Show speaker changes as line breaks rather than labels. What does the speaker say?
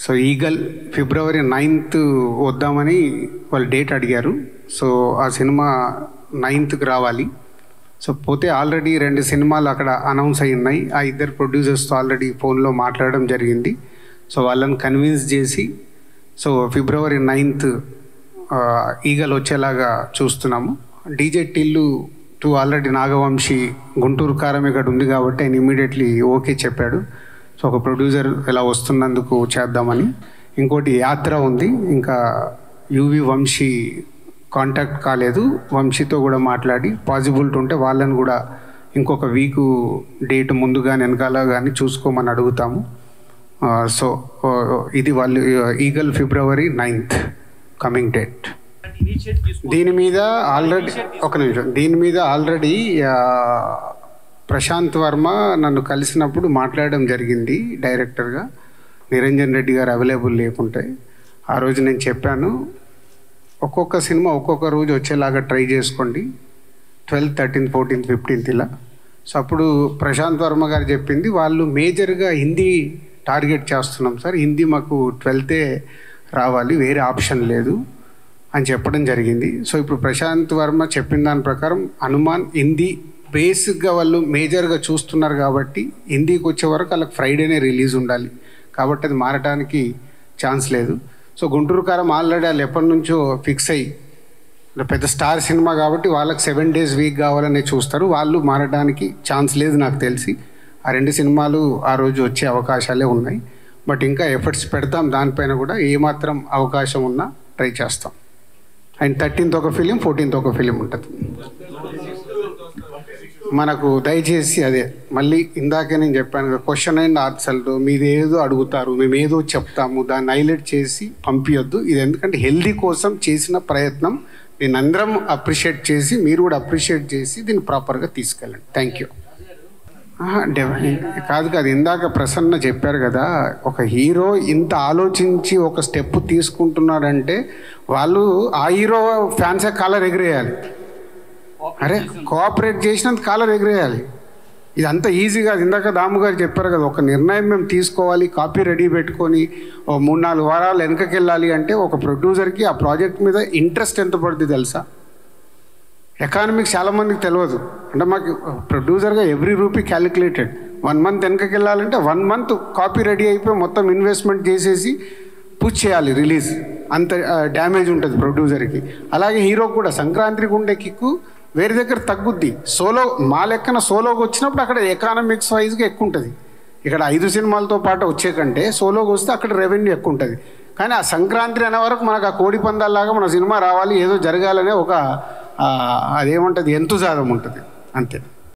So eagle ఫిబ్రవరి 9th వద్దామని వాళ్ళు date అడిగారు. సో ఆ సినిమా 9th రావాలి. సో పోతే ఆల్రెడీ 2 సినిమాలు అక్కడ అనౌన్స్ అయి ఉన్నాయి. ఆ 2 ప్రొడ్యూసర్స్తో ఆల్రెడీ ఫోన్లో మాట్లాడడం జరిగింది. సో వాళ్ళని కన్విన్స్ చేసి సో ఫిబ్రవరి 9th ఈగల్ వచ్చేలాగా చూస్తున్నాము. డీజే టిల్లు 2 ఆల్రెడీ నాగవంశీ గుంటూరు కారం ఇక్కడ ఉంది కాబట్టి ఆయన ఇమీడియట్లీ ఓకే చెప్పాడు. సో ఒక ప్రొడ్యూసర్ ఇలా వస్తున్నందుకు చేద్దామని. ఇంకోటి యాత్ర ఉంది, ఇంకా యువి వంశీ కాంటాక్ట్ కాలేదు. వంశీతో కూడా మాట్లాడి పాసిబిలిటీ ఉంటే వాళ్ళని కూడా ఇంకొక వీకు డేట్ ముందుగా వెనకాల కానీ చూసుకోమని అడుగుతాము. సో ఇది వాళ్ళు ఈగల్ ఫిబ్రవరి 9th కమింగ్ డేట్. దీని మీద ఆల్రెడీ ప్రశాంత్ వర్మ నన్ను కలిసినప్పుడు మాట్లాడడం జరిగింది డైరెక్టర్గా. నిరంజన్ రెడ్డి గారు అవైలబుల్ లేకుంటే ఆ రోజు నేను చెప్పాను, ఒక్కొక్క సినిమా ఒక్కొక్క రోజు వచ్చేలాగా ట్రై చేసుకోండి, 12th, 13th, 14th, 15th ఇలా. సో అప్పుడు ప్రశాంత్ వర్మ గారు చెప్పింది, వాళ్ళు మేజర్గా హిందీ టార్గెట్ చేస్తున్నాం సార్, హిందీ మాకు 12th రావాలి, వేరే ఆప్షన్ లేదు అని చెప్పడం జరిగింది. సో ఇప్పుడు ప్రశాంత్ వర్మ చెప్పిన దాని ప్రకారం హనుమాన్ హిందీ బేసిక్గా వాళ్ళు మేజర్గా చూస్తున్నారు కాబట్టి హిందీకి వచ్చే వరకు వాళ్ళకి ఫ్రైడేనే రిలీజ్ ఉండాలి కాబట్టి అది మారడానికి ఛాన్స్ లేదు. సో గుంటూరు కారం ఆల్రెడీ వాళ్ళు ఎప్పటి నుంచో ఫిక్స్ అయ్యి పెద్ద స్టార్ సినిమా కాబట్టి వాళ్ళకి 7 days వీక్ కావాలని చూస్తారు. వాళ్ళు మారడానికి ఛాన్స్ లేదు నాకు తెలిసి. ఆ 2 సినిమాలు ఆ రోజు వచ్చే అవకాశాలే ఉన్నాయి. బట్ ఇంకా ఎఫర్ట్స్ పెడతాం దానిపైన కూడా, ఏమాత్రం అవకాశం ఉన్నా ట్రై చేస్తాం. అండ్ 13th ఒక ఫిలిం, 14th ఒక ఫిలిం ఉంటుంది మనకు. దయచేసి అదే మళ్ళీ ఇందాకే నేను చెప్పాను కదా, క్వశ్చన్ అండ్ ఆన్సర్లు మీరు ఏదో అడుగుతారు, మేము ఏదో చెప్తాము, దాన్ని హైలైట్ చేసి పంపించొద్దు. ఇది ఎందుకంటే హెల్దీ కోసం చేసిన ప్రయత్నం, దీన్ని అందరం అప్రిషియేట్ చేసి మీరు కూడా అప్రిషియేట్ చేసి దీన్ని ప్రాపర్గా తీసుకెళ్ళండి. Thank you. కాదు ఇందాక ప్రసన్న చెప్పారు కదా, ఒక హీరో ఇంత ఆలోచించి ఒక స్టెప్ తీసుకుంటున్నాడంటే వాళ్ళు ఆ హీరో ఫ్యాన్సే కాలర్ ఎగిరేయాలి. అరే కోఆపరేట్ చేసినంత కాలర్ ఎగిరేయాలి. ఇది అంత ఈజీగా, ఇందాక దాము గారు చెప్పారు కదా, ఒక నిర్ణయం మేము తీసుకోవాలి, కాపీ రెడీ పెట్టుకొని 3-4 వారాలు వెనకకి వెళ్ళాలి అంటే ఒక ప్రొడ్యూసర్కి ఆ ప్రాజెక్ట్ మీద ఇంట్రెస్ట్ ఎంత పడుతుంది తెలుసా? ఎకానమిక్స్ చాలామందికి తెలియదు. అంటే మాకు ప్రొడ్యూసర్గా ఎవ్రీ రూపీ క్యాలిక్యులేటెడ్. 1 month వెనకకి వెళ్ళాలంటే 1 month కాపీ రెడీ అయిపోయి మొత్తం ఇన్వెస్ట్మెంట్ చేసేసి పుష్ చేయాలి రిలీజ్. అంత డ్యామేజ్ ఉంటుంది ప్రొడ్యూసర్కి. అలాగే హీరోకి కూడా సంక్రాంతికి ఉండే కిక్కు వేరే దగ్గర తగ్గుద్ది. సోలో మా లెక్కన సోలోకి వచ్చినప్పుడు అక్కడ ఎకానమిక్స్ వైజ్గా ఎక్కువ ఉంటుంది. ఇక్కడ 5 సినిమాలతో పాటు వచ్చే కంటే సోలోకి వస్తే అక్కడ రెవెన్యూ ఎక్కువ ఉంటుంది. కానీ ఆ సంక్రాంతి అనే వరకు మనకు ఆ కోడి పందాల్లాగా మన సినిమా రావాలి, ఏదో జరగాలనే ఒక అదేముంటుంది, ఎంతుజాదం ఉంటుంది అంతే.